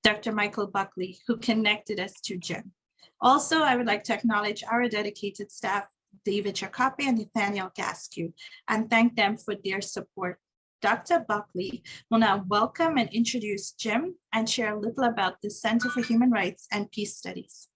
Dr. Michael Buckley, who connected us to Jim. Also, I would like to acknowledge our dedicated staff, David Jacopi and Nathaniel Gaskew, and thank them for their support. Dr. Buckley will now welcome and introduce Jim and share a little about the Center for Human Rights and Peace Studies.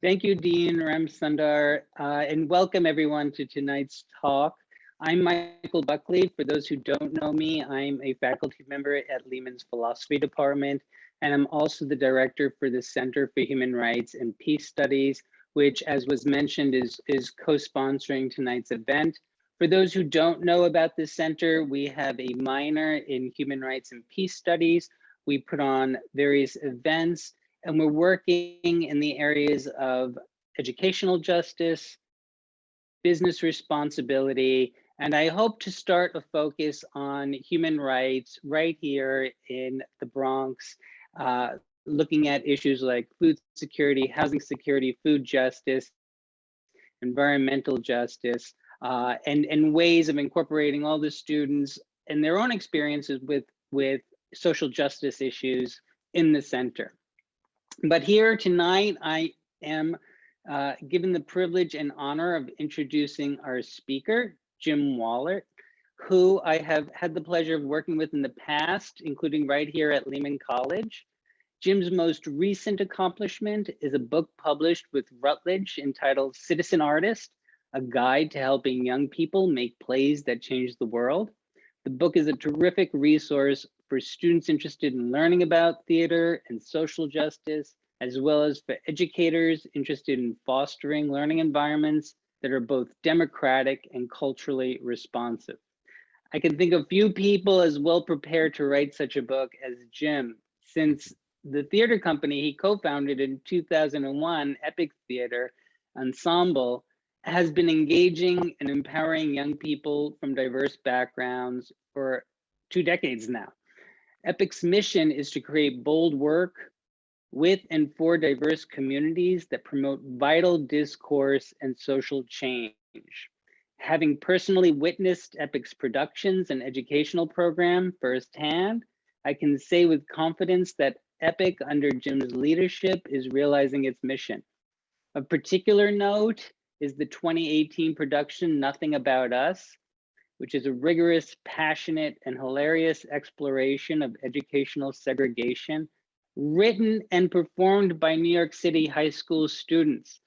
Thank you, Dean Ramsundar, and welcome everyone to tonight's talk. I'm Michael Buckley. For those who don't know me, I'm a faculty member at Lehman's Philosophy Department, and I'm also the director for the Center for Human Rights and Peace Studies, which, as was mentioned, is co-sponsoring tonight's event. For those who don't know about this center, we have a minor in Human Rights and Peace Studies. We put on various events, and we're working in the areas of educational justice, business responsibility, and I hope to start a focus on human rights right here in the Bronx, looking at issues like food security, housing security, food justice, environmental justice, and ways of incorporating all the students and their own experiences with social justice issues in the center. But here tonight, I am given the privilege and honor of introducing our speaker, Jim Wallert, who I have had the pleasure of working with in the past, including right here at Lehman College. Jim's most recent accomplishment is a book published with Routledge entitled Citizen Artist, a guide to helping young people make plays that change the world. The book is a terrific resource for students interested in learning about theater and social justice, as well as for educators interested in fostering learning environments that are both democratic and culturally responsive. I can think of few people as well prepared to write such a book as Jim, since the theater company he co-founded in 2001, Epic Theater Ensemble, has been engaging and empowering young people from diverse backgrounds for 2 decades now. Epic's mission is to create bold work with and for diverse communities that promote vital discourse and social change. Having personally witnessed Epic's productions and educational program firsthand, I can say with confidence that Epic, under Jim's leadership, is realizing its mission. Of particular note is the 2018 production, Nothing About Us, which is a rigorous, passionate, and hilarious exploration of educational segregation, written and performed by New York City high school students.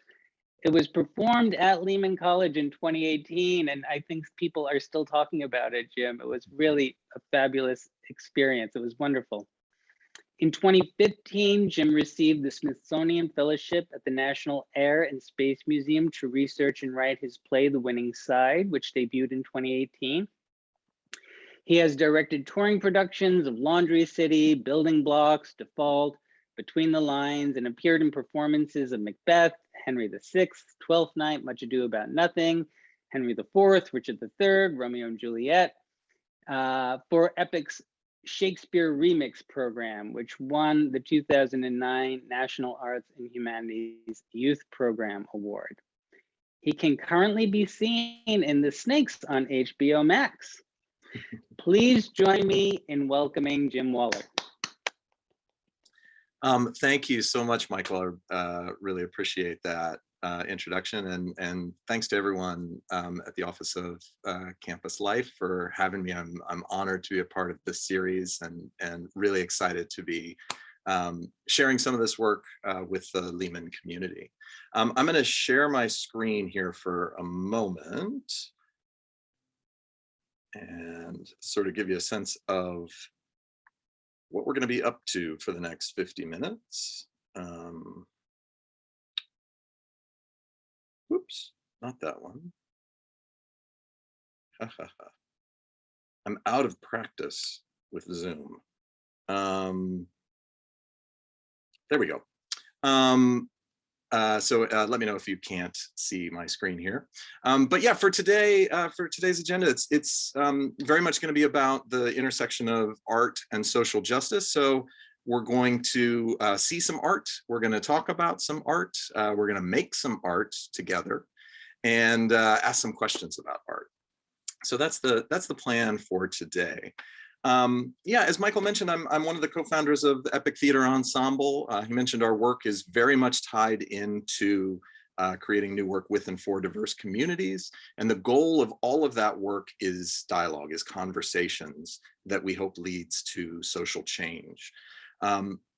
It was performed at Lehman College in 2018, and I think people are still talking about it, Jim. It was really a fabulous experience. It was wonderful. In 2015, Jim received the Smithsonian Fellowship at the National Air and Space Museum to research and write his play, The Winning Side, which debuted in 2018. He has directed touring productions of Laundry City, Building Blocks, Default, Between the Lines, and appeared in performances of Macbeth, Henry VI, Twelfth Night, Much Ado About Nothing, Henry IV, Richard III, Romeo and Juliet, for Epic's Shakespeare Remix program, which won the 2009 National Arts and Humanities Youth Program Award. He can currently be seen in The Snakes on HBO Max. Please join me in welcoming Jim Wallert. Thank you so much, Michael. I really appreciate that introduction, and thanks to everyone at the Office of Campus Life for having me. I'm honored to be a part of this series and really excited to be sharing some of this work with the Lehman community. I'm going to share my screen here for a moment and sort of give you a sense of what we're going to be up to for the next 50 minutes. Whoops, not that one. I'm out of practice with Zoom. There we go. Let me know if you can't see my screen here. But yeah, for today's agenda, it's very much going to be about the intersection of art and social justice. So we're going to see some art. We're going to talk about some art. We're going to make some art together and ask some questions about art. So that's the plan for today. Yeah, as Michael mentioned, I'm one of the co-founders of the Epic Theater Ensemble. He mentioned our work is very much tied into creating new work with and for diverse communities. And the goal of all of that work is dialogue, is conversations that we hope leads to social change.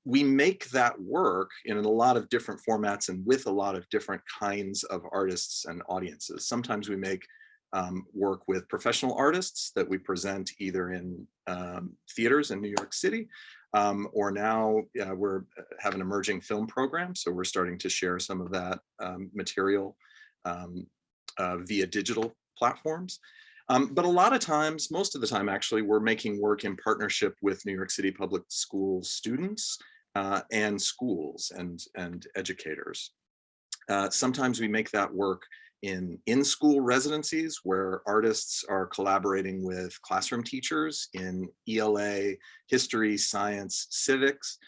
We make that work in a lot of different formats and with a lot of different kinds of artists and audiences. Sometimes we make work with professional artists that we present either in theaters in New York City, or now we're have an emerging film program, so we're starting to share some of that material via digital platforms. But a lot of times, most of the time actually, we're making work in partnership with New York City public school students and schools and educators. Sometimes we make that work in-school residencies where artists are collaborating with classroom teachers in ELA, history, science, civics.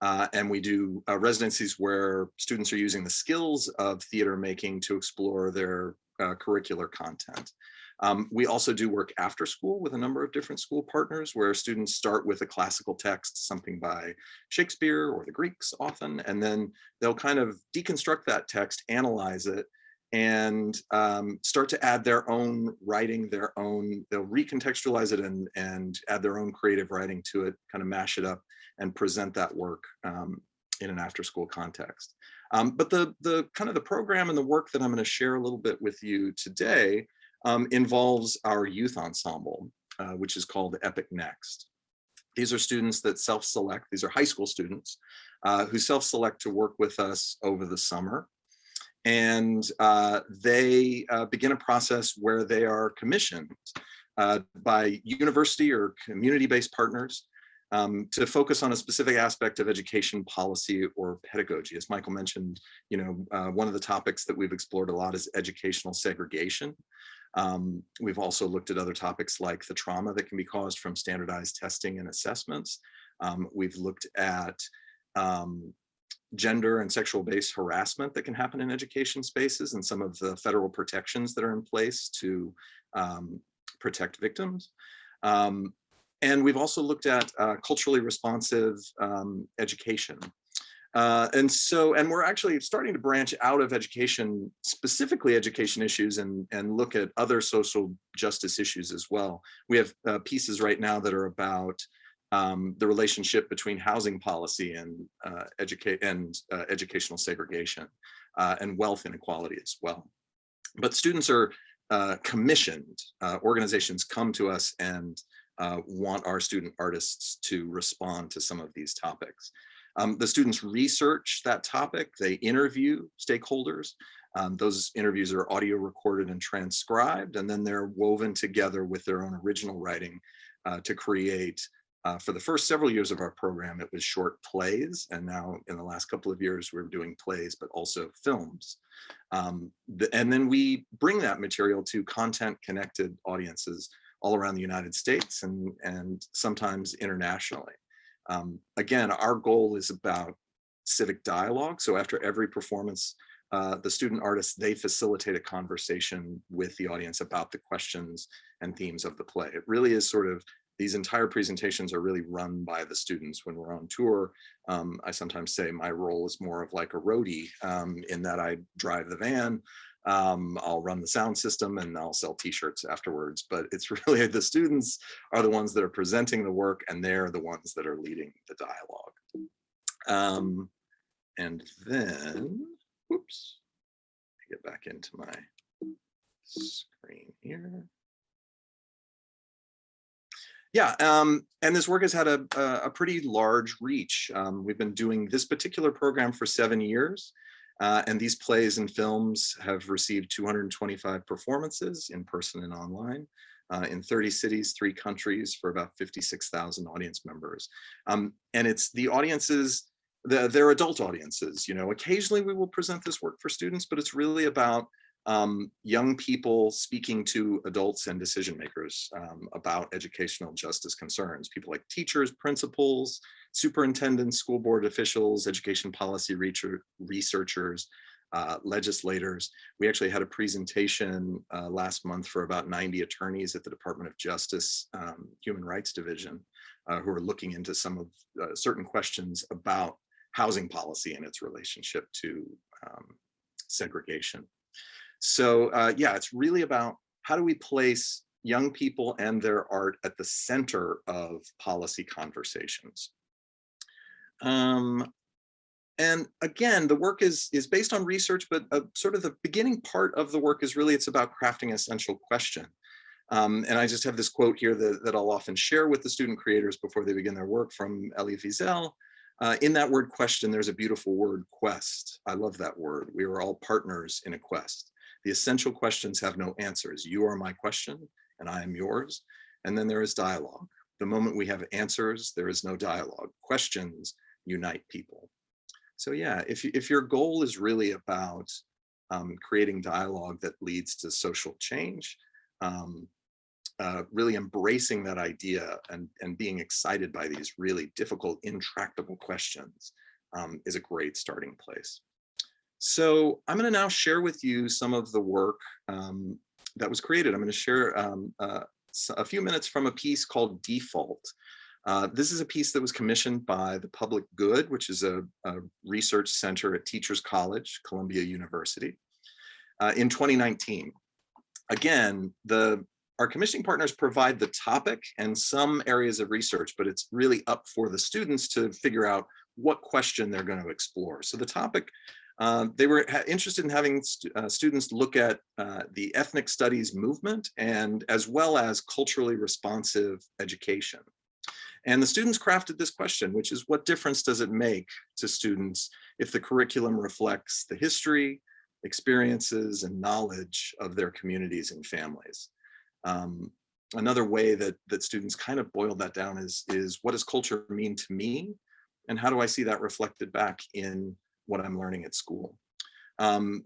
And we do residencies where students are using the skills of theater making to explore their curricular content. We also do work after school with a number of different school partners where students start with a classical text, something by Shakespeare or the Greeks often, and then they'll kind of deconstruct that text, analyze it, and start to add their own writing, they'll recontextualize it and add their own creative writing to it, kind of mash it up and present that work in an after school context. But the kind of the program and the work that I'm going to share a little bit with you today involves our youth ensemble, which is called Epic Next. These are students that self-select, these are high school students who self-select to work with us over the summer. And they begin a process where they are commissioned by university or community-based partners to focus on a specific aspect of education policy or pedagogy. As Michael mentioned, one of the topics that we've explored a lot is educational segregation. We've also looked at other topics like the trauma that can be caused from standardized testing and assessments. We've looked at gender and sexual-based harassment that can happen in education spaces and some of the federal protections that are in place to protect victims. And we've also looked at culturally responsive education. And we're actually starting to branch out of education, specifically education issues, and look at other social justice issues as well. We have pieces right now that are about the relationship between housing policy and educational segregation and wealth inequality as well. But students are commissioned. Organizations come to us and want our student artists to respond to some of these topics. The students research that topic, they interview stakeholders. Those interviews are audio recorded and transcribed, and then they're woven together with their own original writing to create, for the first several years of our program, it was short plays, and now in the last couple of years, we're doing plays, but also films. And then we bring that material to content-connected audiences all around the United States and sometimes internationally. Again, our goal is about civic dialogue. So after every performance, the student artists, they facilitate a conversation with the audience about the questions and themes of the play. It really is sort of, these entire presentations are really run by the students when we're on tour. I sometimes say my role is more of like a roadie in that I drive the van. I'll run the sound system and I'll sell t-shirts afterwards, but it's really the students are the ones that are presenting the work and they're the ones that are leading the dialogue. And then, oops, get back into my screen here. Yeah, and this work has had a pretty large reach. We've been doing this particular program for 7 years. And these plays and films have received 225 performances in person and online in 30 cities, 3 countries for about 56,000 audience members. And it's the audiences, they're adult audiences. Occasionally we will present this work for students, but it's really about young people speaking to adults and decision makers about educational justice concerns, people like teachers, principals, superintendents, school board officials, education policy researchers, legislators. We actually had a presentation last month for about 90 attorneys at the Department of Justice Human Rights Division who are looking into some of certain questions about housing policy and its relationship to segregation. So yeah, it's really about how do we place young people and their art at the center of policy conversations. And again, the work is based on research, but sort of the beginning part of the work is really, it's about crafting an essential question. And I just have this quote here that I'll often share with the student creators before they begin their work from Elie Wiesel. In that word question, there's a beautiful word, quest. I love that word. We are all partners in a quest. The essential questions have no answers. You are my question and I am yours. And then there is dialogue. The moment we have answers, there is no dialogue. Questions unite people. So yeah, if your goal is really about creating dialogue that leads to social change, really embracing that idea and being excited by these really difficult, intractable questions is a great starting place. So I'm going to now share with you some of the work that was created. I'm going to share a few minutes from a piece called Default. This is a piece that was commissioned by the Public Good, which is a research center at Teachers College, Columbia University, in 2019. Again, our commissioning partners provide the topic and some areas of research, but it's really up for the students to figure out what question they're going to explore. So the topic, they were interested in having students look at the ethnic studies movement and as well as culturally responsive education. And the students crafted this question, which is, what difference does it make to students if the curriculum reflects the history, experiences, and knowledge of their communities and families? Another way that students kind of boiled that down is what does culture mean to me? And how do I see that reflected back in what I'm learning at school?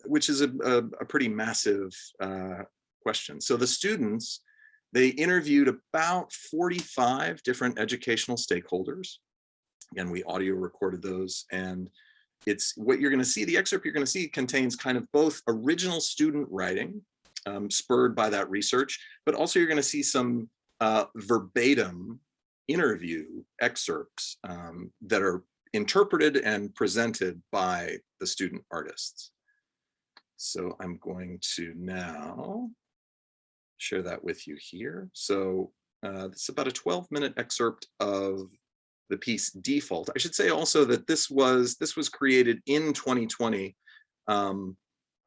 Which is a pretty massive question. So the students, they interviewed about 45 different educational stakeholders. Again, we audio recorded those, and it's what you're going to see, the excerpt you're going to see contains kind of both original student writing spurred by that research, but also you're going to see some verbatim interview excerpts that are interpreted and presented by the student artists. So I'm going to now share that with you here. So it's about a 12-minute excerpt of the piece Default. I should say also that this was created in 2020,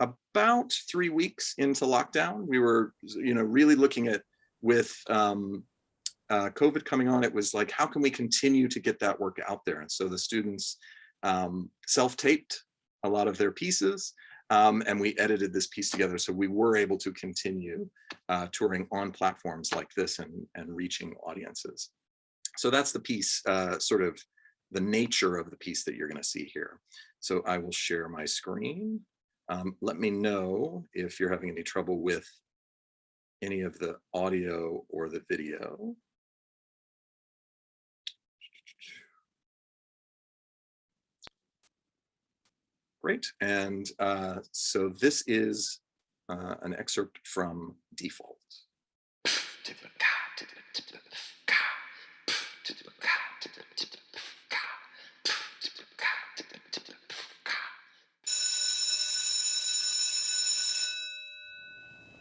about 3 weeks into lockdown. We were, really looking at, with COVID coming on, it was like, how can we continue to get that work out there? And so the students self-taped a lot of their pieces, and we edited this piece together. So we were able to continue touring on platforms like this and reaching audiences. So that's the piece, sort of the nature of the piece that you're going to see here. So I will share my screen. Let me know if you're having any trouble with any of the audio or the video. Great. And so this is an excerpt from Default.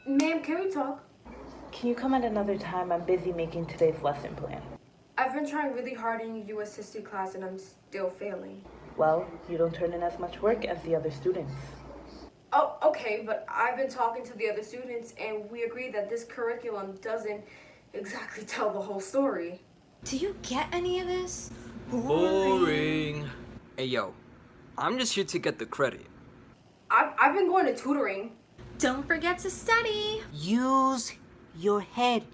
Ma'am, can we talk? Can you come at another time? I'm busy making today's lesson plan. I've been trying really hard in U.S. history class and I'm still failing. Well, you don't turn in as much work as the other students. Oh, okay, but I've been talking to the other students and we agree that this curriculum doesn't exactly tell the whole story. Do you get any of this? Boring. Hey, yo, I'm just here to get the credit. I've been going to tutoring. Don't forget to study. Use your head.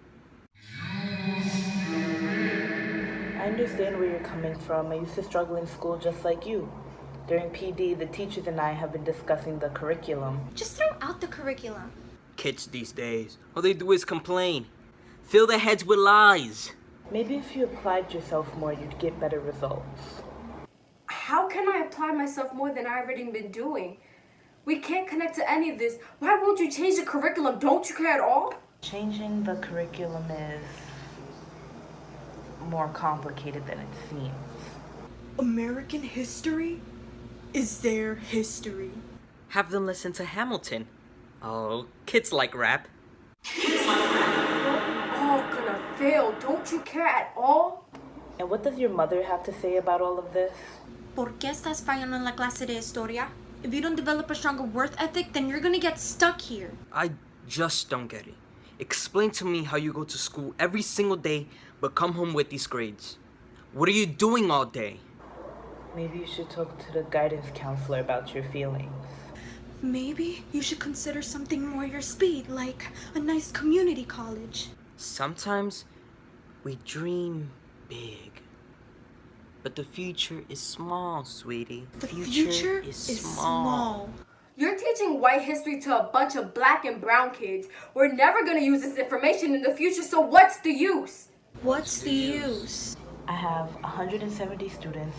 I understand where you're coming from. I used to struggle in school just like you. During PD, the teachers and I have been discussing the curriculum. Just throw out the curriculum. Kids these days, all they do is complain. Fill their heads with lies. Maybe if you applied yourself more, you'd get better results. How can I apply myself more than I've already been doing? We can't connect to any of this. Why won't you change the curriculum? Don't you care at all? Changing the curriculum is more complicated than it seems. American history is their history. Have them listen to Hamilton. Oh, kids like rap. Oh, gonna fail. Don't you care at all? And what does your mother have to say about all of this? ¿Por qué estás fallando en la clase de historia? If you don't develop a stronger work ethic, then you're gonna get stuck here. I just don't get it. Explain to me how you go to school every single day, but come home with these grades. What are you doing all day? Maybe you should talk to the guidance counselor about your feelings. Maybe you should consider something more your speed, like a nice community college. Sometimes we dream big. But the future is small, sweetie. The future is small. You're teaching white history to a bunch of black and brown kids. We're never gonna use this information in the future, so what's the use? What's the use? I have 170 students,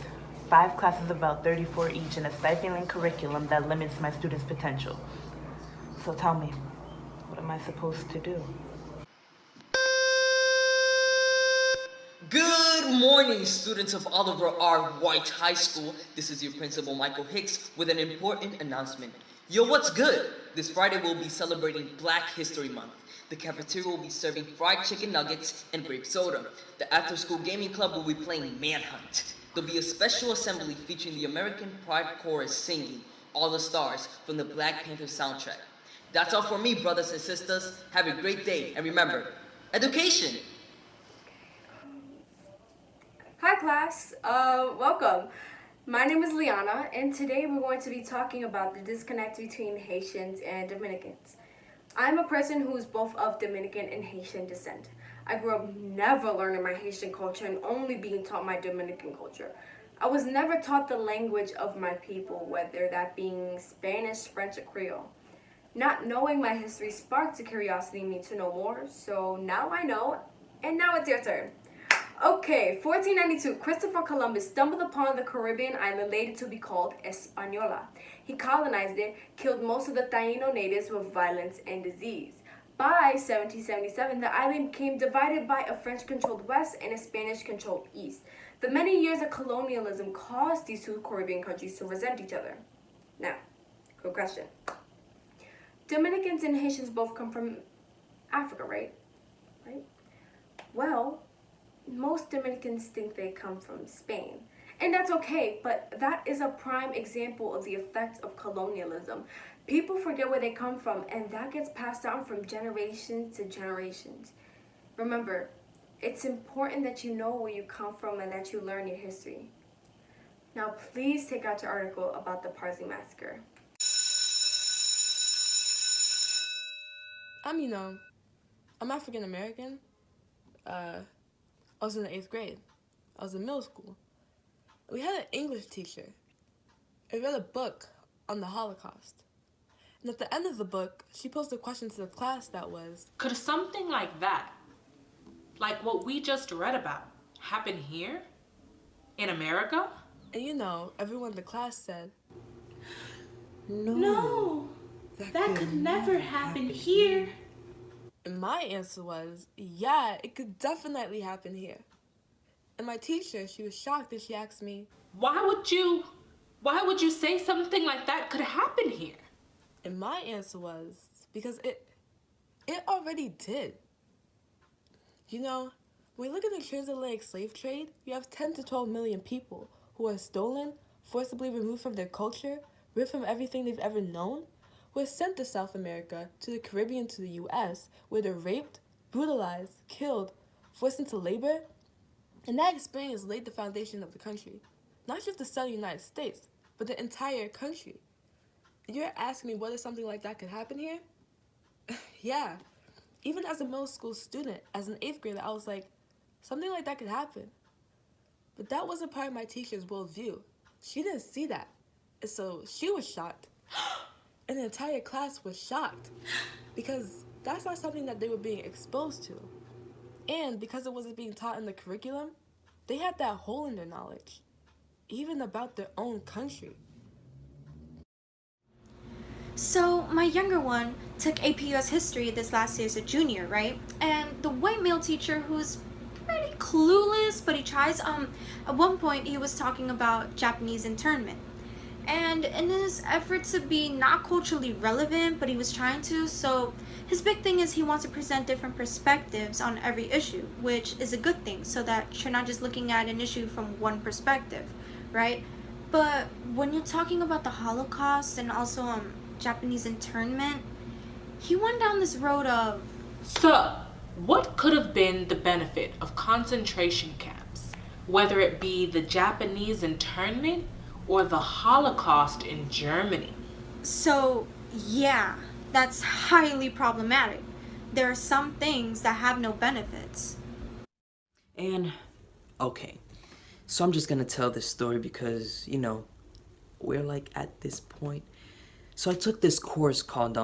5 classes of about 34 each, and a stifling curriculum that limits my students' potential. So tell me, what am I supposed to do? Good morning, students of Oliver R. White High School. This is your principal, Michael Hicks, with an important announcement. Yo, what's good? This Friday we'll be celebrating Black History Month. The cafeteria will be serving fried chicken nuggets and grape soda. The after-school gaming club will be playing Manhunt. There'll be a special assembly featuring the American Pride Chorus singing All the Stars from the Black Panther soundtrack. That's all for me, brothers and sisters. Have a great day, and remember, education! Hi class, welcome. My name is Liana, and today we're going to be talking about the disconnect between Haitians and Dominicans. I'm a person who is both of Dominican and Haitian descent. I grew up never learning my Haitian culture and only being taught my Dominican culture. I was never taught the language of my people, whether that being Spanish, French, or Creole. Not knowing my history sparked a curiosity in me to know more, so now I know, and now it's your turn. Okay, 1492, Christopher Columbus stumbled upon the Caribbean island later to be called Española. He colonized it, killed most of the Taino natives with violence and disease. By 1777, the island became divided by a French-controlled west and a Spanish-controlled east. The many years of colonialism caused these two Caribbean countries to resent each other. Now, quick question. Dominicans and Haitians both come from Africa, right? Right? Well, most Dominicans think they come from Spain. And that's okay, but that is a prime example of the effects of colonialism. People forget where they come from, and that gets passed down from generations to generations. Remember, it's important that you know where you come from and that you learn your history. Now, please take out your article about the Parsley Massacre. I'm African American. I was in the 8th grade. I was in middle school. We had an English teacher. I read a book on the Holocaust. And at the end of the book, she posed a question to the class that was, could something like that, like what we just read about, happen here? In America? And everyone in the class said, No, that could never happen here. And my answer was, yeah, it could definitely happen here. And my teacher, she was shocked and she asked me, Why would you say something like that could happen here? And my answer was, because it already did. When we look at the transatlantic slave trade, we have 10 to 12 million people who are stolen, forcibly removed from their culture, ripped from everything they've ever known, who are sent to South America, to the Caribbean, to the US, where they're raped, brutalized, killed, forced into labor. And that experience laid the foundation of the country. Not just the Southern United States, but the entire country. And you're asking me whether something like that could happen here? Yeah. Even as a middle school student, as an 8th grader, I was like, something like that could happen. But that wasn't part of my teacher's worldview. She didn't see that. And so she was shocked. And the entire class was shocked. Because that's not something that they were being exposed to. And because it wasn't being taught in the curriculum, they had that hole in their knowledge, even about their own country. So, my younger one took AP US history this last year as a junior, right? And the white male teacher who's pretty clueless, but he tries, at one point he was talking about Japanese internment. And in his effort to be not culturally relevant, but he was trying to, so his big thing is he wants to present different perspectives on every issue, which is a good thing, so that you're not just looking at an issue from one perspective, right? But when you're talking about the Holocaust and also Japanese internment, he went down this road of... So, what could have been the benefit of concentration camps, whether it be the Japanese internment or the Holocaust in Germany? So, yeah, that's highly problematic. There are some things that have no benefits. And, okay, so I'm just gonna tell this story because, you know, we're like at this point. So I took this course called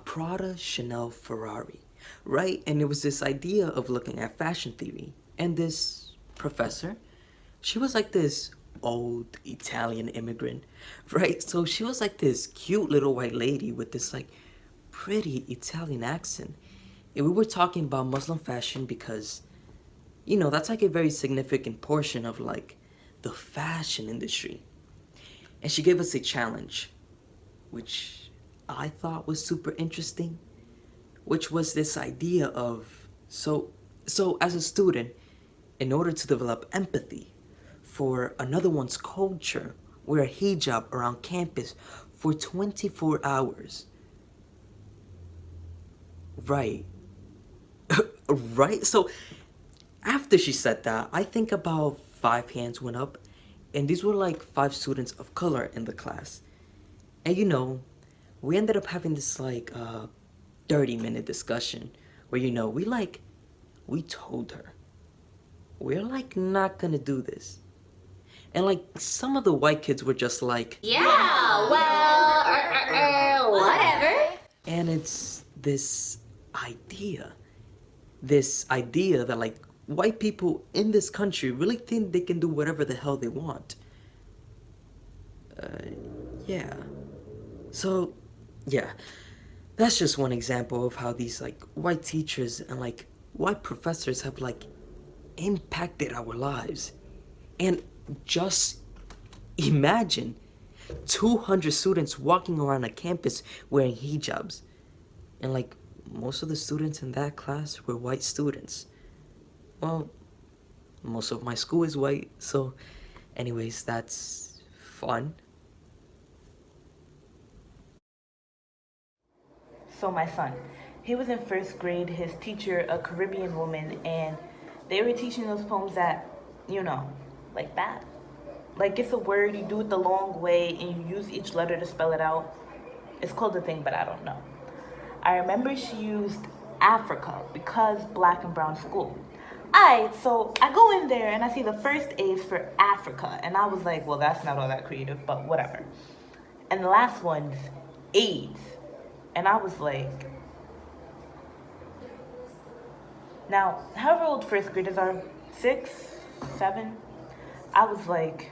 Prada, Chanel, Ferrari, right? And it was this idea of looking at fashion theory. And this professor, she was like this old Italian immigrant, right? So she was like this cute little white lady with this like pretty Italian accent. And we were talking about Muslim fashion because, you know, that's like a very significant portion of like the fashion industry. And she gave us a challenge, which I thought was super interesting, which was this idea of, so as a student, in order to develop empathy for another one's culture, wear a hijab around campus for 24 hours. Right. Right? So after she said that, I think about 5 hands went up, and these were like 5 students of color in the class. And you know, we ended up having this like 30-minute discussion where, you know, we told her, we're like not gonna do this. And like some of the white kids were just like, yeah, well, whatever. And it's this idea that like white people in this country really think they can do whatever the hell they want. Yeah. So, yeah, that's just one example of how these like white teachers and like white professors have like impacted our lives. And just imagine 200 students walking around a campus wearing hijabs. And like most of the students in that class were white students. Well, most of my school is white, so anyways, that's fun. So my son, he was in 1st grade, his teacher, a Caribbean woman, and they were teaching those poems that, you know, like that. Like it's a word, you do it the long way, and you use each letter to spell it out. It's called a thing, but I don't know. I remember she used Africa because black and brown school. Alright, so I go in there and I see the first A is for Africa, and I was like, well, that's not all that creative, but whatever. And the last one's AIDS. And I was like, now, however old 1st graders are, 6, 7, I was like,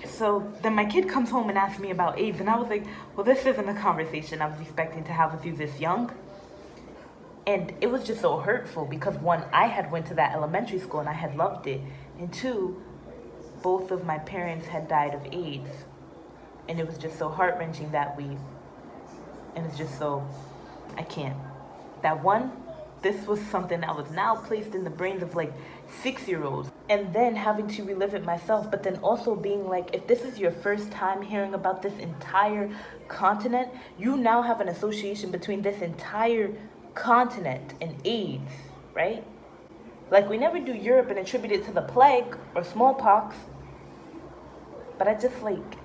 so then my kid comes home and asks me about AIDS, and I was like, well, this isn't a conversation I was expecting to have with you this young. And it was just so hurtful because 1, I had went to that elementary school and I had loved it, and 2, both of my parents had died of AIDS. And it was just so heart-wrenching that and it's just so, I can't. That 1, this was something that was now placed in the brains of like 6-year-olds. And then having to relive it myself, but then also being like, if this is your first time hearing about this entire continent, you now have an association between this entire continent and AIDS, right? Like we never do Europe and attribute it to the plague or smallpox. But I just like,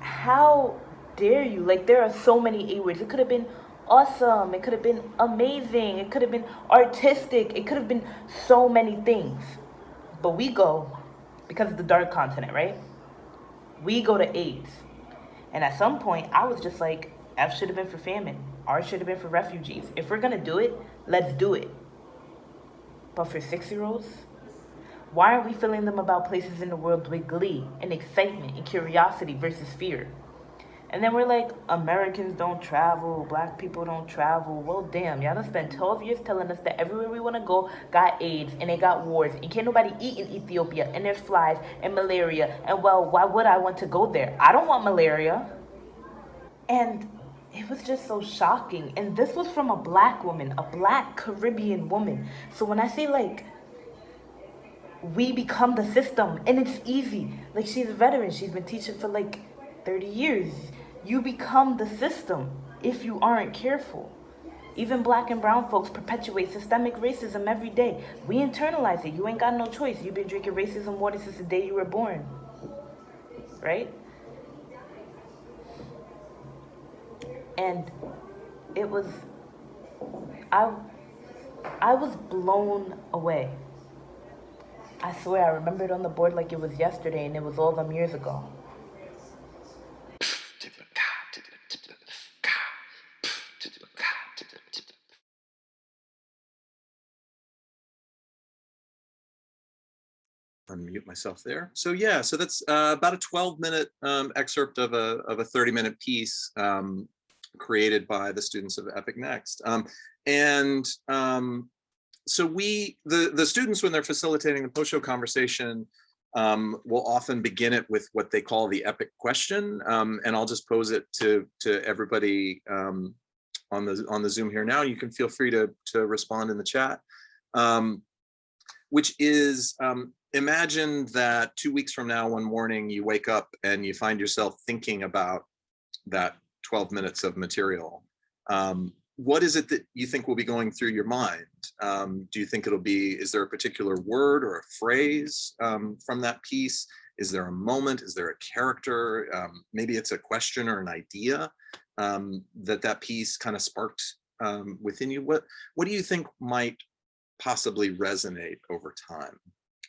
how dare you? Like there are so many A words. It could have been awesome. It could have been amazing. It could have been artistic. It could have been so many things. But we go, because of the dark continent, right? We go to AIDS. And at some point, I was just like, F should have been for famine. R should have been for refugees. If we're going to do it, let's do it. But for 6-year-olds, Why aren't we filling them about places in the world with glee and excitement and curiosity versus fear? And then we're like, Americans don't travel, black people don't travel. Well, damn, y'all done spent 12 years telling us that everywhere we want to go got AIDS and they got wars and can't nobody eat in Ethiopia and there's flies and malaria. And well, why would I want to go there? I don't want malaria. And it was just so shocking. And this was from a black woman, a black Caribbean woman. So when I say like, we become the system and it's easy. Like, she's a veteran. She's been teaching for like 30 years. You become the system if you aren't careful. Even black and brown folks perpetuate systemic racism every day. We internalize it. You ain't got no choice. You've been drinking racism water since the day you were born. Right? And it was, I was blown away. I swear, I remember it on the board like it was yesterday, and it was all them years ago. Unmute myself there. So yeah, so that's about a 12-minute excerpt of a 30-minute piece created by the students of Epic Next. So the students, when they're facilitating the post-show conversation, will often begin it with what they call the epic question, and I'll just pose it to everybody on the Zoom here now. You can feel free to respond in the chat, which is, imagine that 2 weeks from now, one morning, you wake up and you find yourself thinking about that 12 minutes of material. What is it that you think will be going through your mind? Do you think is there a particular word or a phrase from that piece? Is there a moment? Is there a character? Maybe it's a question or an idea that piece kind of sparked within you. What do you think might possibly resonate over time?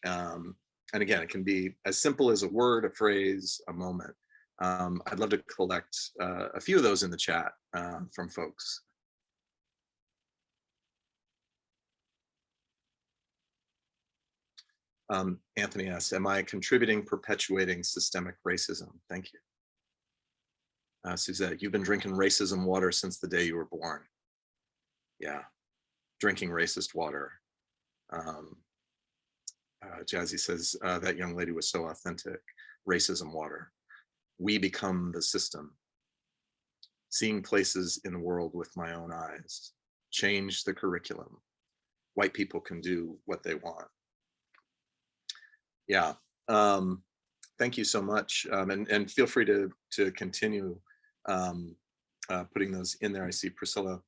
And again, it can be as simple as a word, a phrase, a moment. I'd love to collect a few of those in the chat from folks. Anthony asks, am I contributing, perpetuating systemic racism? Thank you. Suzette, you've been drinking racism water since the day you were born. Yeah, drinking racist water. Jazzy says, that young lady was so authentic. Racism water. We become the system. Seeing places in the world with my own eyes. Change the curriculum. White people can do what they want. Yeah, thank you so much. And feel free to continue putting those in there. I see Priscilla.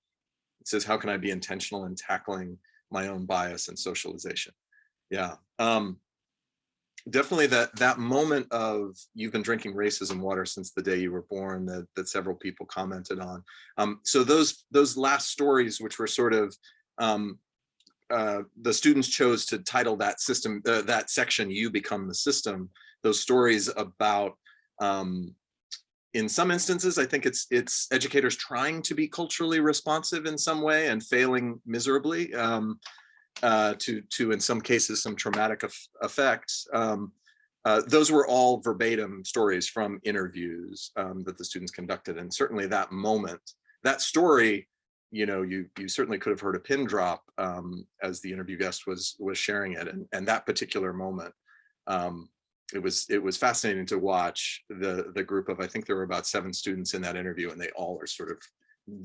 It says, how can I be intentional in tackling my own bias and socialization? Yeah, definitely that moment of you've been drinking racism water since the day you were born that several people commented on. So those last stories, which were sort of, the students chose to title that section, You Become the System. Those stories about, in some instances, I think it's educators trying to be culturally responsive in some way and failing miserably, to in some cases, some traumatic effects. Those were all verbatim stories from interviews that the students conducted. And certainly that moment, that story, you certainly could have heard a pin drop as the interview guest was sharing it, and that particular moment, it was fascinating to watch the group of, I think there were about 7 students in that interview, and they all are sort of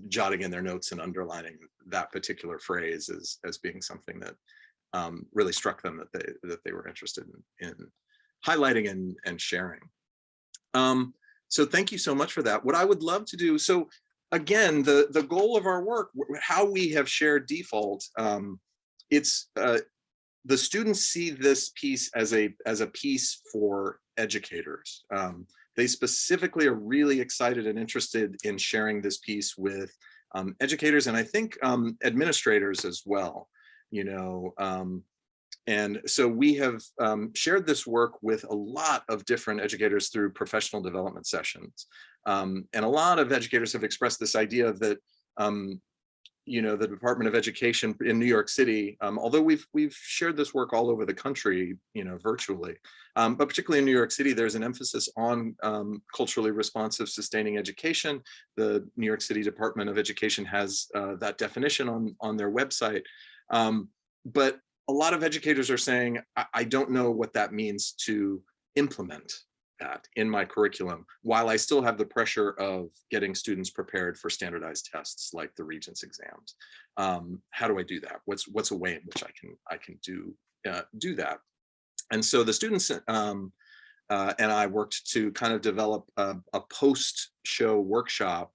jotting in their notes and underlining that particular phrase as being something that really struck them, that they were interested in highlighting and sharing. So thank you so much for that. What I would love to do, so again, the goal of our work, how we have shared default, it's the students see this piece as a piece for educators. They specifically are really excited and interested in sharing this piece with educators, and I think administrators as well. And so we have shared this work with a lot of different educators through professional development sessions. And a lot of educators have expressed this idea that the Department of Education in New York City, although we've shared this work all over the country, virtually, but particularly in New York City, there's an emphasis on culturally responsive, sustaining education. The New York City Department of Education has that definition on their website. But a lot of educators are saying, I don't know what that means to implement that in my curriculum, while I still have the pressure of getting students prepared for standardized tests like the Regents exams. How do I do that? What's a way in which I can do that? And so the students and I worked to kind of develop a post-show workshop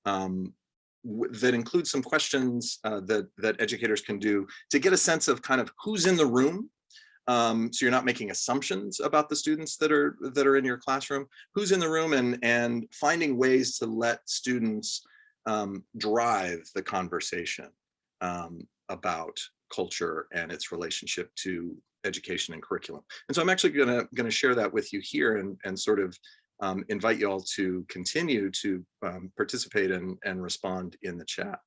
that includes some questions that educators can do to get a sense of kind of who's in the room. So you're not making assumptions about the students that are in your classroom, who's in the room, and finding ways to let students drive the conversation about culture and its relationship to education and curriculum. And so I'm actually gonna share that with you here and sort of invite you all to continue to participate and respond in the chat.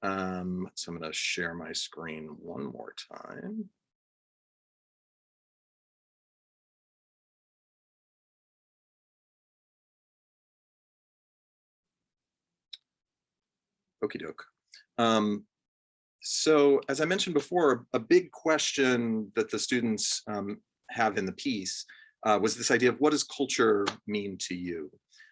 So I'm gonna share my screen one more time. Okie doke. So as I mentioned before, a big question that the students have in the piece was this idea of what does culture mean to you?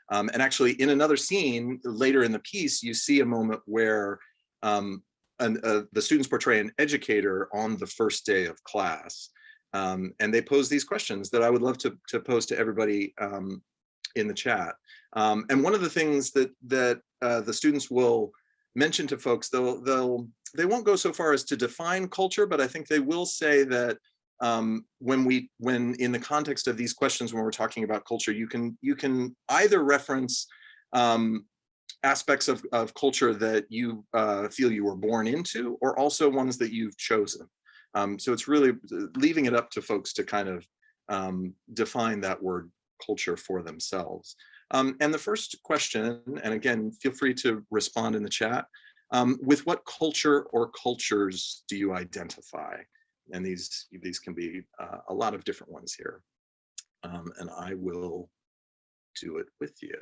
And actually in another scene later in the piece, you see a moment where the students portray an educator on the first day of class. And they pose these questions that I would love to pose to everybody in the chat. And one of the things that the students will mention to folks, they won't go so far as to define culture, but I think they will say that when in the context of these questions, when we're talking about culture, you can either reference aspects of culture that you feel you were born into, or also ones that you've chosen. So it's really leaving it up to folks to kind of define that word culture for themselves. And the first question, and again, feel free to respond in the chat, with what culture or cultures do you identify? And these can be a lot of different ones here. And I will do it with you.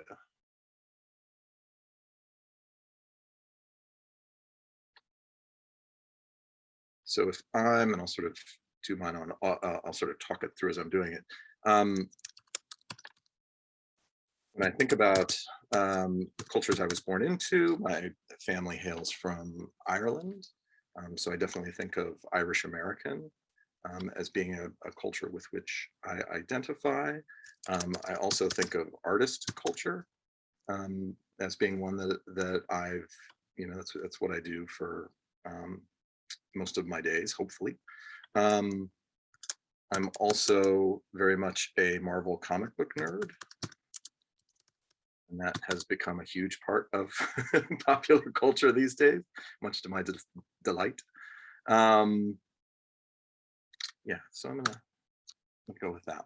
So if and I'll sort of do mine on, I'll sort of talk it through as I'm doing it. When I think about the cultures I was born into, my family hails from Ireland. So I definitely think of Irish American as being a culture with which I identify. I also think of artist culture as being one that I've, that's what I do for most of my days, hopefully. I'm also very much a Marvel comic book nerd. And that has become a huge part of popular culture these days, much to my delight. Yeah, so I'm gonna go with that.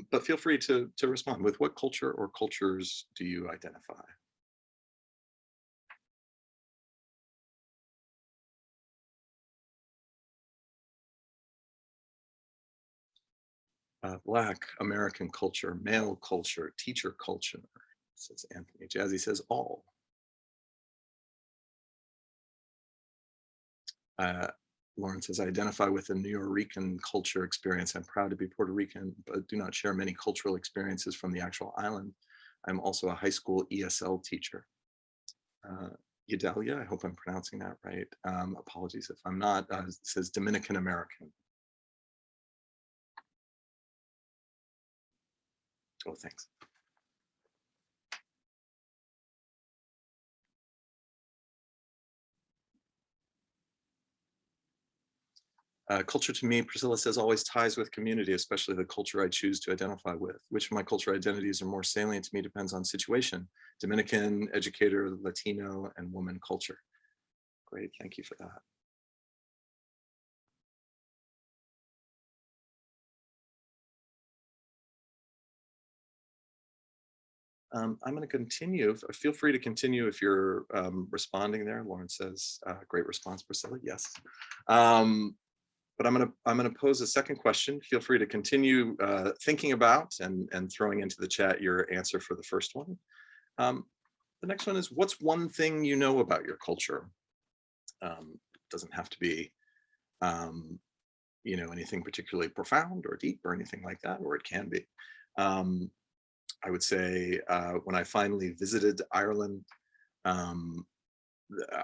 But feel free to respond. With what culture or cultures do you identify? Black American culture, male culture, teacher culture, says Anthony. Jazzy says all. Lauren says, I identify with the Nuyorican culture experience. I'm proud to be Puerto Rican, but do not share many cultural experiences from the actual island. I'm also a high school ESL teacher. Yedalia, I hope I'm pronouncing that right. Apologies if I'm not, says Dominican American. Oh, thanks. Culture to me, Priscilla says, always ties with community, especially the culture I choose to identify with. Which of my cultural identities are more salient to me depends on situation. Dominican, educator, Latino, and woman culture. Great, thank you for that. I'm going to continue. Feel free to continue if you're responding there. Lauren says, great response, Priscilla. Yes. But I'm going to pose a second question. Feel free to continue thinking about and throwing into the chat your answer for the first one. The next one is, what's one thing you know about your culture? Doesn't have to be, anything particularly profound or deep or anything like that, or it can be. I would say when I finally visited Ireland,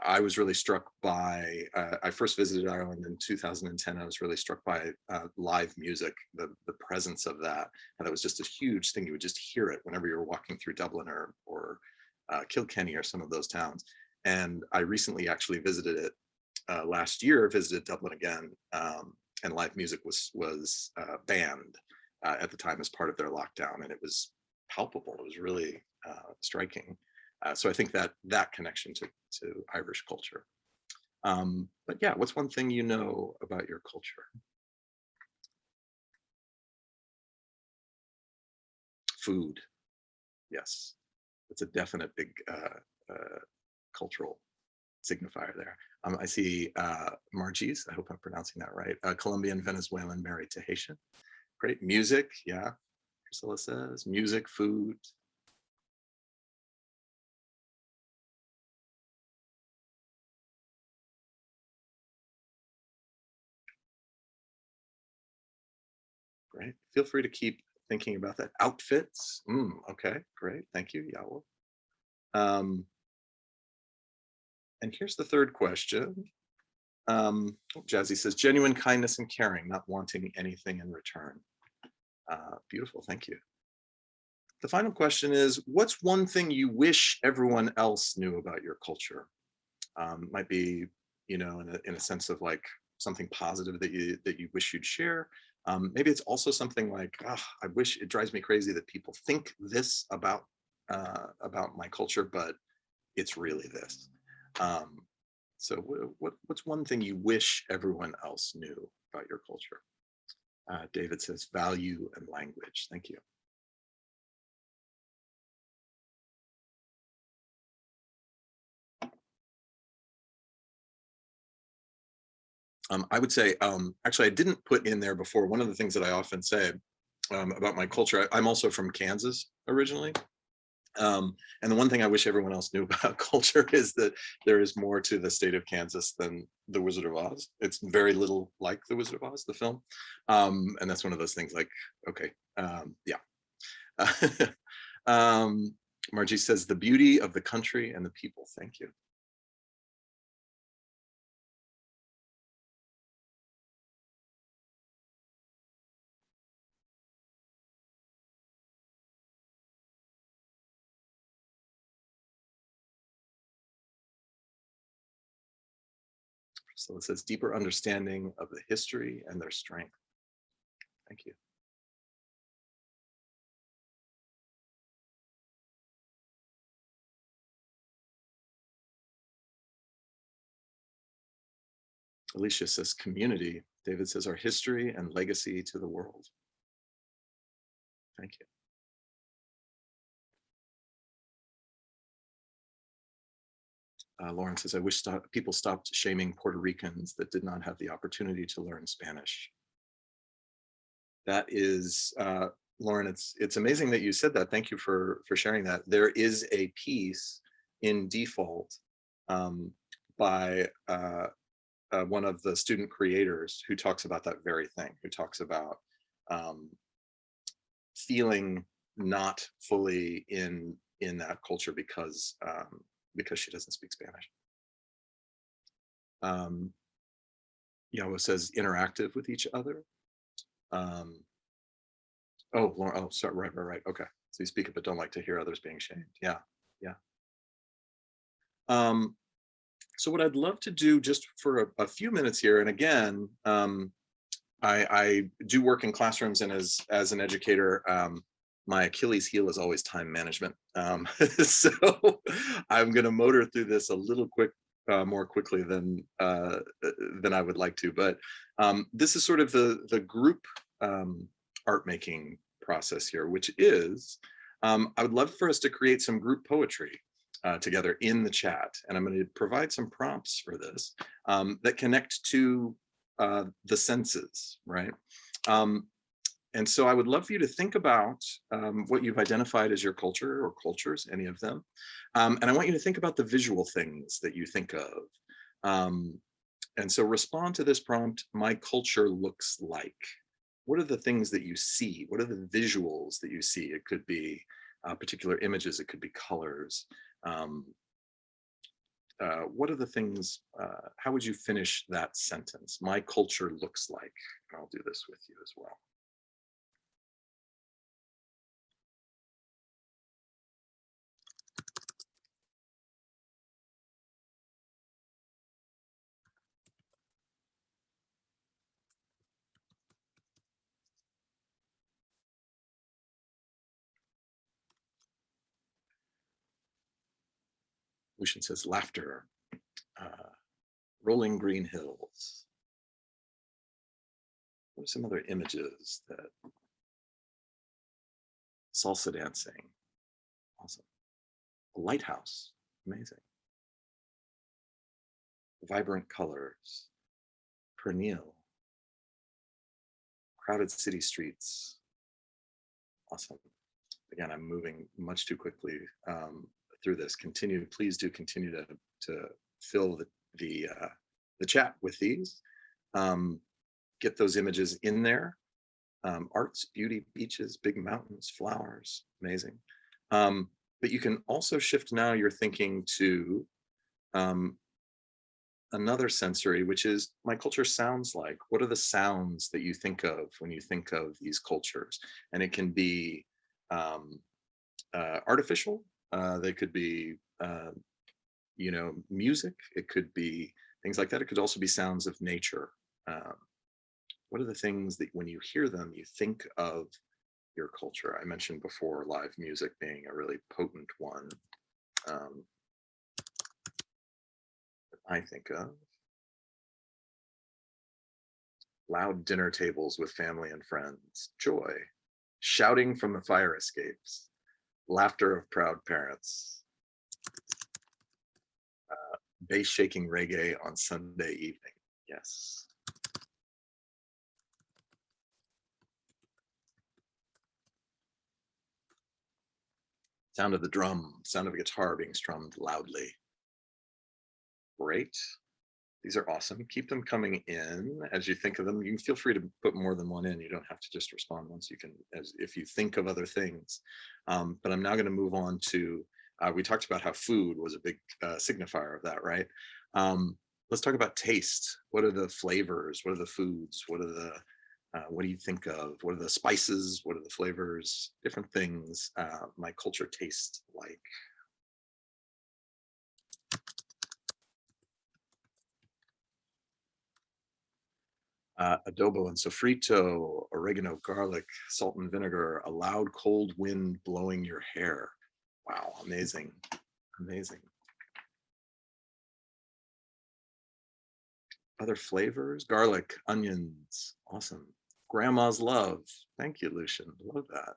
I was really struck by, I first visited Ireland in 2010. I was really struck by live music, the presence of that. And that was just a huge thing. You would just hear it whenever you were walking through Dublin or Kilkenny or some of those towns. And I recently actually visited it last year, visited Dublin again, and live music was banned at the time as part of their lockdown. And it was palpable. It was really striking. So I think that connection to Irish culture. But yeah, what's one thing you know about your culture? Food. Yes, it's a definite big cultural signifier there. I see Margie's, I hope I'm pronouncing that right. Colombian, Venezuelan, married to Haitian. Great. Music, yeah. Priscilla says music, food. Great. Feel free to keep thinking about that. Outfits. Okay, great. Thank you, Yawo. And here's the third question. Jazzy says, genuine kindness and caring, not wanting anything in return. Beautiful, thank you. The final question is, what's one thing you wish everyone else knew about your culture? Might be, in a sense of like something positive that you wish you'd share. Maybe it's also something like, I wish, it drives me crazy that people think this about my culture, but it's really this. So what's one thing you wish everyone else knew about your culture? David says value and language. Thank you. I would say, actually, I didn't put in there before, one of the things that I often say about my culture, I'm also from Kansas originally. And the one thing I wish everyone else knew about culture is that there is more to the state of Kansas than The Wizard of Oz. It's very little like The Wizard of Oz, the film. And that's one of those things like, okay, yeah. Margie says, the beauty of the country and the people. Thank you. So it says deeper understanding of the history and their strength. Thank you. Alicia says community. David says our history and legacy to the world. Thank you. Lauren says, I wish people stopped shaming Puerto Ricans that did not have the opportunity to learn Spanish. That is, Lauren, it's amazing that you said that. Thank you for sharing that. There is a piece in Default by one of the student creators who talks about that very thing, who talks about feeling not fully in that culture because she doesn't speak Spanish. Yawo says interactive with each other. Oh, Lauren, oh, sorry, right. Okay. So you speak it, but don't like to hear others being shamed. Yeah. So what I'd love to do just for a few minutes here, and again, I do work in classrooms, and as an educator, my Achilles heel is always time management. So I'm going to motor through this a little more quickly than I would like to. But this is sort of the group art making process here, which is I would love for us to create some group poetry together in the chat. And I'm going to provide some prompts for this that connect to the senses, right? And so I would love for you to think about what you've identified as your culture or cultures, any of them. And I want you to think about the visual things that you think of. And so respond to this prompt, my culture looks like. What are the things that you see? What are the visuals that you see? It could be particular images, it could be colors. What are the things, how would you finish that sentence? My culture looks like, and I'll do this with you as well. Lucian says laughter, rolling green hills. What are some other images that, salsa dancing, awesome. A lighthouse, amazing. Vibrant colors, perennial, crowded city streets, awesome. Again, I'm moving much too quickly through this. Please do continue to fill the chat with these. Get those images in there. Arts, beauty, beaches, big mountains, flowers, amazing. But you can also shift now your thinking to another sensory, which is my culture sounds like. What are the sounds that you think of when you think of these cultures? And it can be artificial. They could be, music. It could be things like that. It could also be sounds of nature. What are the things that when you hear them, you think of your culture? I mentioned before live music being a really potent one. I think of loud dinner tables with family and friends, joy, shouting from the fire escapes, laughter of proud parents, bass shaking reggae on Sunday evening. Yes. Sound of the drum, sound of a guitar being strummed loudly. Great. These are awesome. Keep them coming in as you think of them. You can feel free to put more than one in. You don't have to just respond once. You can, if you think of other things. But I'm now going to move on to, we talked about how food was a big signifier of that, right? Let's talk about taste. What are the flavors? What are the foods? What do you think of? What are the spices? What are the flavors? Different things my culture tastes like. Adobo and sofrito, oregano, garlic, salt and vinegar, a loud cold wind blowing your hair. Wow, amazing, amazing. Other flavors, garlic, onions, awesome. Grandma's love. Thank you, Lucian, love that.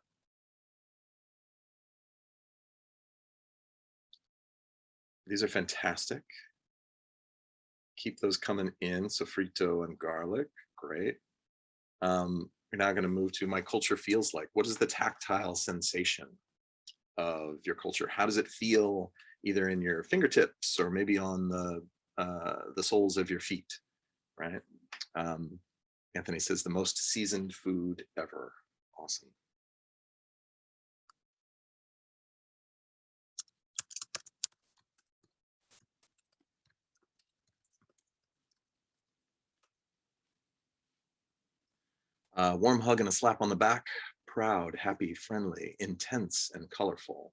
These are fantastic. Keep those coming in, sofrito and garlic, great. We're now going to move to my culture feels like. What is the tactile sensation of your culture? How does it feel either in your fingertips or maybe on the soles of your feet, right? Anthony says the most seasoned food ever. Awesome. Warm hug and a slap on the back. Proud, happy, friendly, intense, and colorful.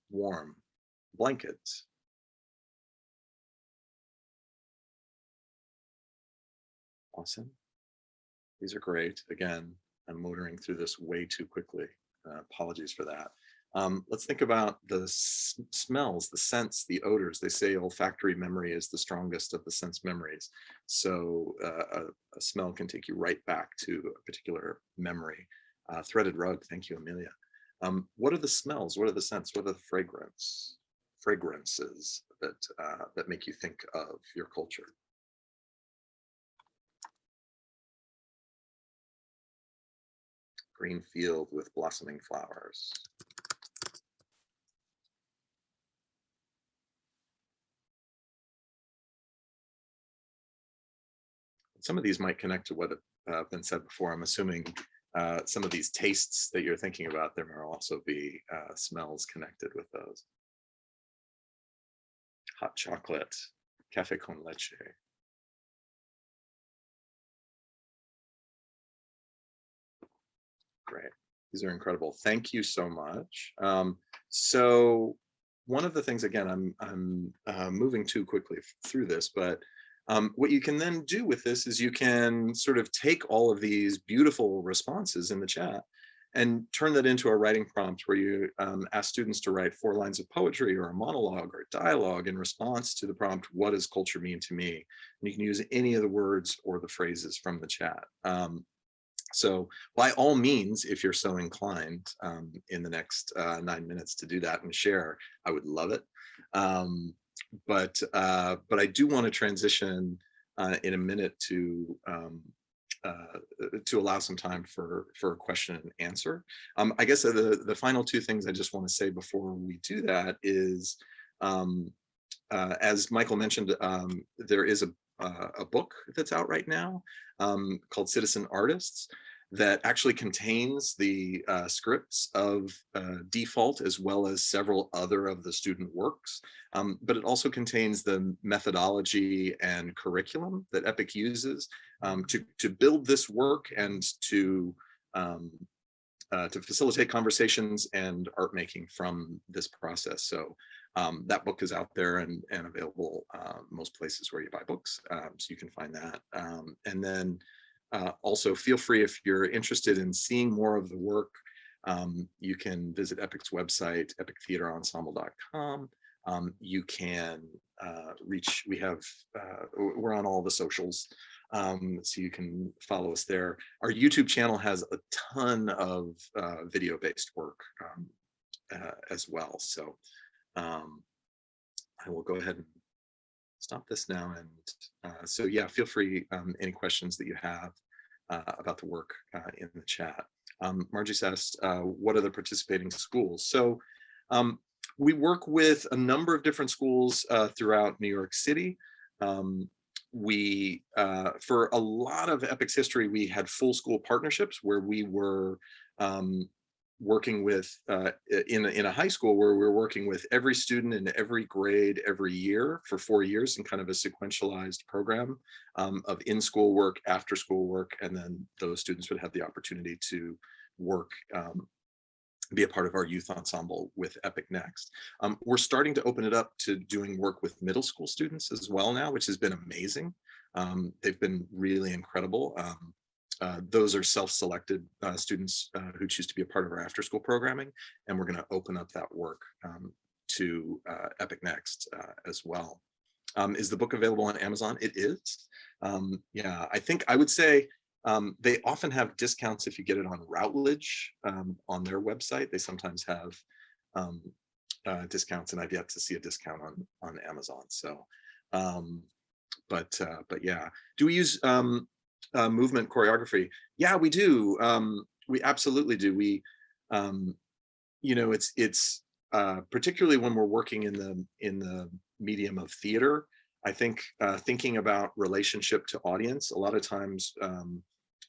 Warm, blanket. Awesome. These are great. Again, I'm motoring through this way too quickly. Apologies for that. Let's think about the smells, the scents, the odors. They say olfactory memory is the strongest of the sense memories. So a smell can take you right back to a particular memory. Threaded rug, thank you, Amelia. What are the smells? What are the scents? What are the fragrances that make you think of your culture? Green field with blossoming flowers. Some of these might connect to what have been said before. I'm assuming some of these tastes that you're thinking about, there may also be smells connected with those. Hot chocolate, café con leche. Great, these are incredible. Thank you so much. So one of the things, again, I'm moving too quickly through this, but what you can then do with this is you can sort of take all of these beautiful responses in the chat and turn that into a writing prompt where you ask students to write 4 lines of poetry or a monologue or a dialogue in response to the prompt, what does culture mean to me? And you can use any of the words or the phrases from the chat. So by all means, if you're so inclined in the next 9 minutes to do that and share, I would love it. But I do want to transition in a minute to allow some time for a question and answer. I guess the final 2 things I just want to say before we do that is, as Michael mentioned, there is a book that's out right now called Citizen Artists that actually contains the scripts of Default as well as several other of the student works, but it also contains the methodology and curriculum that EPIC uses to build this work and to facilitate conversations and art making from this process. So that book is out there and available most places where you buy books, so you can find that. And then also feel free, if you're interested in seeing more of the work, you can visit EPIC's website, epictheaterensemble.com. You can reach, we're on all the socials, so you can follow us there. Our YouTube channel has a ton of video-based work as well. So I will go ahead and stop this now. And so yeah, feel free, any questions that you have about the work in the chat. Margie's asked, what are the participating schools? So we work with a number of different schools throughout New York City. For a lot of EPIC's history, we had full school partnerships where we were working with, in a high school where we were working with every student in every grade every year for 4 years in kind of a sequentialized program of in-school work, after-school work, and then those students would have the opportunity to work, be a part of our youth ensemble with EPIC Next. We're starting to open it up to doing work with middle school students as well now, which has been amazing. They've been really incredible. Those are self-selected students who choose to be a part of our after-school programming, and we're going to open up that work to EPIC Next as well. Is the book available on Amazon? It is. Yeah, I would say they often have discounts if you get it on Routledge on their website. They sometimes have discounts, and I've yet to see a discount on Amazon. So, but yeah, do we use movement choreography? Yeah, we do. We absolutely do. We, you know, it's particularly when we're working in the medium of theater. I think thinking about relationship to audience, a lot of times,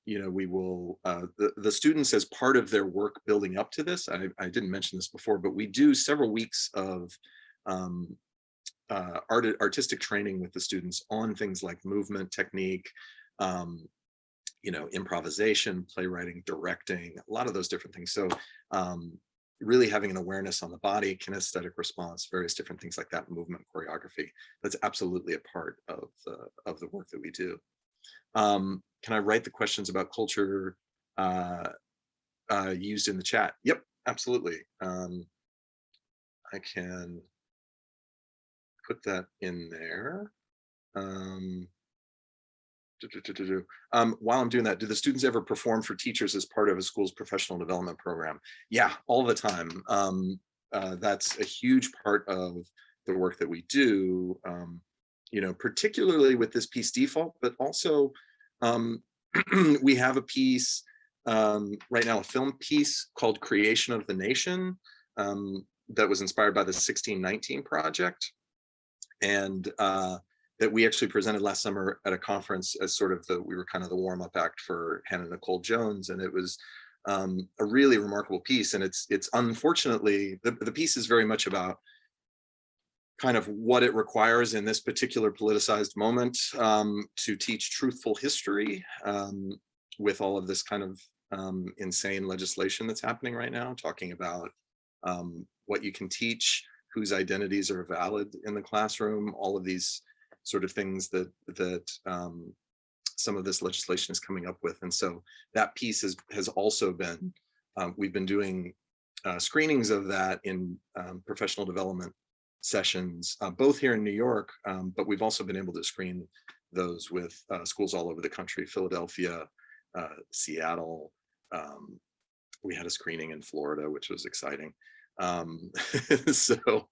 you know, we will, the students, as part of their work building up to this, I didn't mention this before, but we do several weeks of artistic training with the students on things like movement, technique, you know, improvisation, playwriting, directing, a lot of those different things. So really having an awareness on the body, kinesthetic response, various different things like that, movement, choreography, that's absolutely a part of the work that we do. Can I write the questions about culture used in the chat? Yep, absolutely. I can put that in there. While I'm doing that, do the students ever perform for teachers as part of a school's professional development program? Yeah, all the time. That's a huge part of the work that we do, particularly with this piece default, but also we have a piece right now, a film piece called Creation of the Nation that was inspired by the 1619 Project. And that we actually presented last summer at a conference as sort of we were kind of the warm-up act for Hannah Nicole Jones. And it was a really remarkable piece. And it's unfortunately, the piece is very much about kind of what it requires in this particular politicized moment to teach truthful history with all of this kind of insane legislation that's happening right now, talking about what you can teach, whose identities are valid in the classroom, all of these sort of things that some of this legislation is coming up with. And so that piece has also been, we've been doing screenings of that in professional development sessions, both here in New York, but we've also been able to screen those with schools all over the country, Philadelphia, Seattle. We had a screening in Florida, which was exciting. So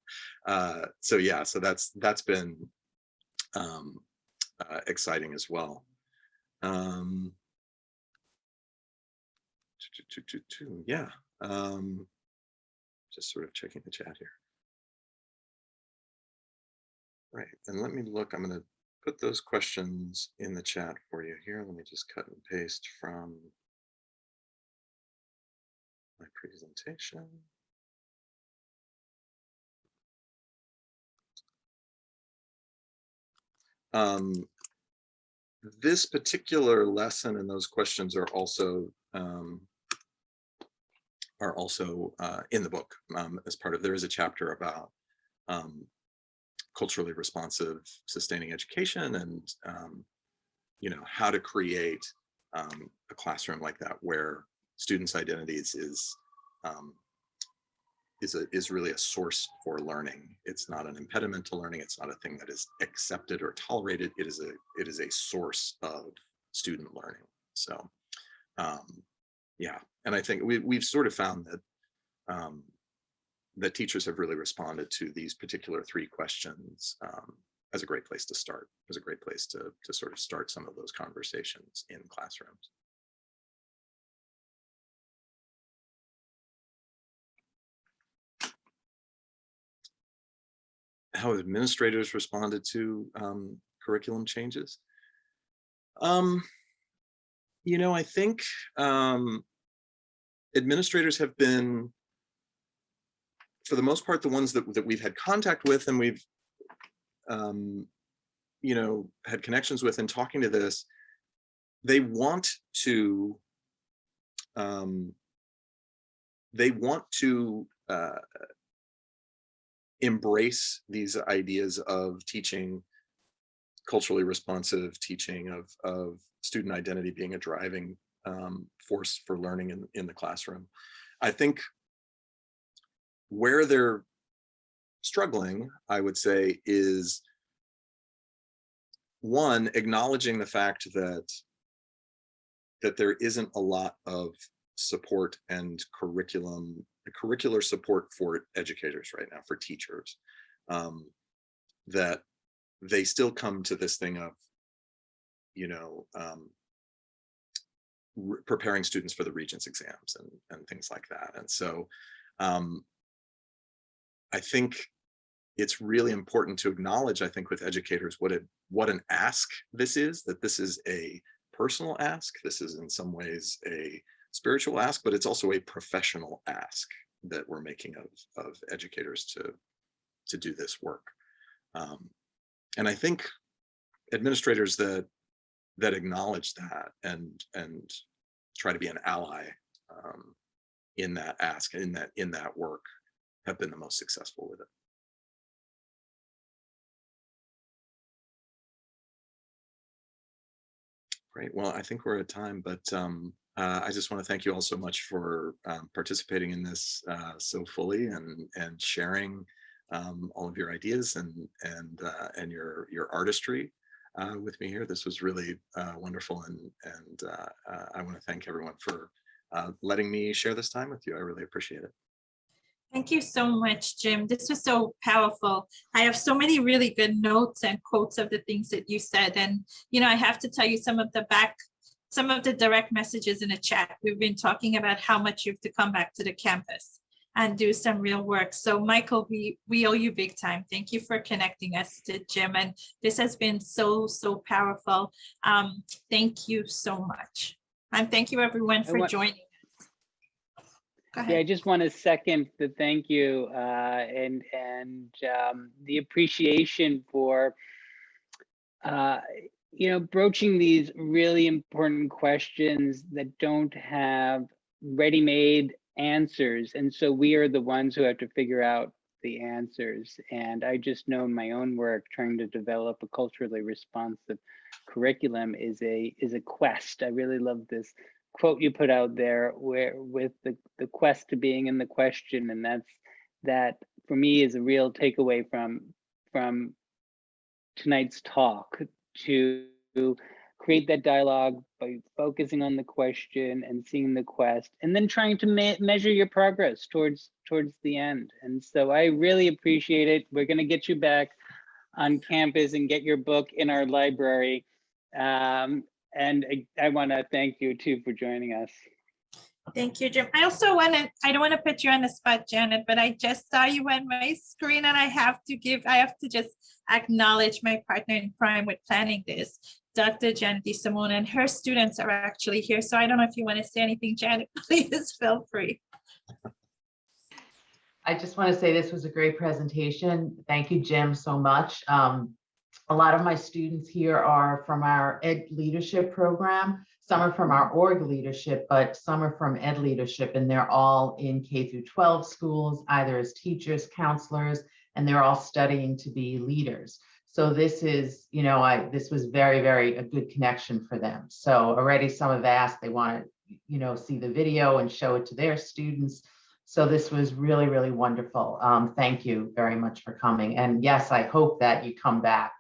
yeah, so that's been exciting as well. Yeah, just sort of checking the chat here. Right, and let me look, I'm going to put those questions in the chat for you here. Let me just cut and paste from my presentation. This particular lesson and those questions are also in the book as part of, there is a chapter about culturally responsive sustaining education and how to create a classroom like that where students' identities is really a source for learning. It's not an impediment to learning. It's not a thing that is accepted or tolerated. It is a source of student learning. So yeah, and I think we've sort of found that that teachers have really responded to these particular 3 questions as a great place to start, as a great place to sort of start some of those conversations in classrooms. How administrators responded to curriculum changes? I think administrators have been, for the most part, the ones that we've had contact with and we've had connections with and talking to this, they want to embrace these ideas of teaching culturally responsive, teaching of student identity being a driving force for learning in the classroom. I think where they're struggling, I would say, is one, acknowledging the fact that there isn't a lot of support and curricular support for educators right now, for teachers, that they still come to this thing of, preparing students for the Regents exams and things like that. And so I think it's really important to acknowledge, I think, with educators, what an ask this is, that this is a personal ask. This is in some ways a spiritual ask, but it's also a professional ask that we're making of educators to do this work. And I think administrators that acknowledge that and try to be an ally in that ask, in that work, have been the most successful with it. Great. Well, I think we're at time, but I just want to thank you all so much for participating in this so fully and sharing all of your ideas and your artistry with me here. This was really wonderful, and I want to thank everyone for letting me share this time with you. I really appreciate it. Thank you so much, Jim. This was so powerful. I have so many really good notes and quotes of the things that you said. And, I have to tell you some of the direct messages in the chat. We've been talking about how much you have to come back to the campus and do some real work. So Michael, we owe you big time. Thank you for connecting us to Jim. And this has been so, so powerful. Thank you so much. And thank you everyone for joining. Yeah, I just want to second the thank you and the appreciation for broaching these really important questions that don't have ready-made answers, and so we are the ones who have to figure out the answers. And I just know in my own work, trying to develop a culturally responsive curriculum is a quest. I really love this quote you put out there, where with the quest to being in the question, and that for me is a real takeaway from tonight's talk, to create that dialogue by focusing on the question and seeing the quest, and then trying to measure your progress towards the end. And so I really appreciate it. We're going to get you back on campus and get your book in our library. And I want to thank you too for joining us. Thank you, Jim. I don't want to put you on the spot, Janet, but I just saw you on my screen, and I have to just acknowledge my partner in crime with planning this, Dr. Janet DeSimone, and her students are actually here. So I don't know if you want to say anything, Janet, please feel free. I just want to say this was a great presentation. Thank you, Jim, so much. A lot of my students here are from our Ed Leadership program. Some are from our org leadership, but some are from Ed Leadership, and they're all in K through 12 schools, either as teachers, counselors, and they're all studying to be leaders. So this is, this was very, very a good connection for them. So already some have asked, they want to, see the video and show it to their students. So this was really, really wonderful. Thank you very much for coming. And yes, I hope that you come back,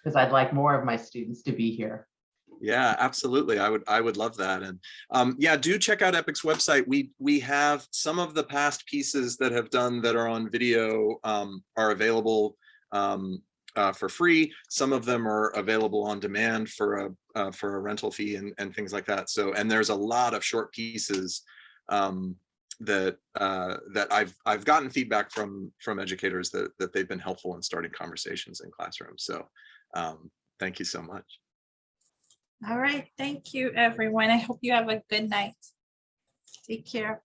because I'd like more of my students to be here. Yeah, absolutely. I would love that. And yeah, do check out EPIC's website. We have some of the past pieces that are on video are available for free. Some of them are available on demand for a rental fee and things like that. So, and there's a lot of short pieces that I've gotten feedback from educators that they've been helpful in starting conversations in classrooms. So thank you so much. All right. Thank you, everyone. I hope you have a good night. Take care.